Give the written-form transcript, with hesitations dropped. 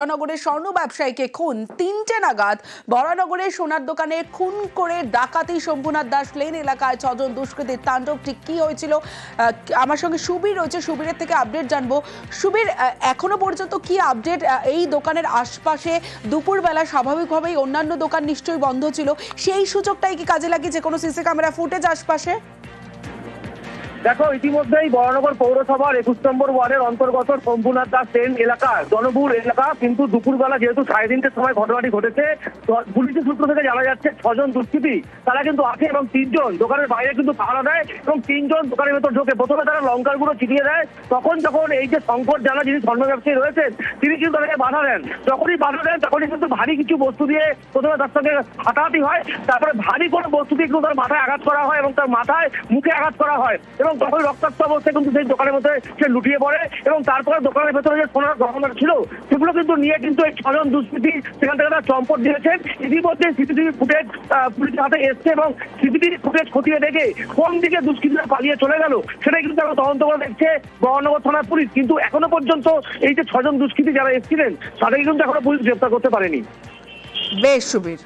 বরানগরের স্বর্ণ ব্যবসায়ীকে খুন ৩টে নাগাদ বরানগরের সোনার দোকানে খুন করে ডাকাতি শম্ভুনাথ দাস লেন এলাকায় ৬ জন দুষ্কৃতীর তাণ্ডব। ঠিক কি হয়েছিল আমার সঙ্গে সুবীর রয়েছে, সুবীরের থেকে আপডেট জানবো। সুবীর, এখনো পর্যন্ত কি আপডেট? এই দোকানের আশপাশে দুপুরবেলা স্বাভাবিকভাবেই অন্যান্য দোকান নিশ্চয়ই বন্ধ ছিল, সেই সুযোগটাই কি কাজে লাগিয়েছে কোনো সিসি ক্যামেরা ফুটেজ আশপাশে? দেখো, ইতিমধ্যেই বরানগর পৌরসভার ২১ নম্বর ওয়ার্ডের অন্তর্গত শম্ভুনাথ দাস লেন এলাকা জনবহুল এলাকা, কিন্তু দুপুরবেলা যেহেতু 3:30টার সময় ঘটনাটি ঘটেছে, পুলিশের সূত্র থেকে জানা যাচ্ছে ৬ জন দুষ্কৃতী তারা কিন্তু আছে এবং ৩ জন দোকানের বাইরে কিন্তু পাহারা দেয় এবং ৩ জন দোকানের ভেতর ঢোকে। প্রথমে তারা লঙ্কার গুঁড়ো ছিটিয়ে দেয়, যখন এই যে শঙ্কর জানা যিনি স্বর্ণ ব্যবসায়ী রয়েছেন তিনি কিন্তু তাদেরকে বাধা দেন। যখনই বাধা দেন তখনই কিন্তু ভারী কিছু বস্তু দিয়ে প্রথমে তার সঙ্গে হাতাহাতি হয়, তারপরে ভারী কোনো বস্তু দিয়ে কিন্তু তার মাথায় আঘাত করা হয় এবং তার মাথায় মুখে আঘাত করা হয় এবং তখন রক্তাক্ত অবস্থায় কিন্তু সেই দোকানের মধ্যে সে লুটিয়ে পড়ে এবং তারপরে দোকানের ভেতরে যে সোনার গহনা ছিল সেগুলো কিন্তু নিয়ে কিন্তু এই ৬ জন দুষ্কৃতী সেখান থেকে তারা চম্পট দিয়েছেন। ইতিমধ্যে সিসিটিভি ফুটেজ পুলিশের হাতে এসছে এবং সিসিটিভি ফুটেজ খতিয়ে দেখে কোন দিকে দুষ্কৃতীরা পালিয়ে চলে গেল সেটাই কিন্তু এখন তদন্ত করে দেখছে বরানগর থানার পুলিশ। কিন্তু এখনো পর্যন্ত এই যে ৬ জন দুষ্কৃতী যারা এসেছিলেন তাদেরকে কিন্তু এখনো পুলিশ গ্রেপ্তার করতে পারেনি। বেশ সুবীর।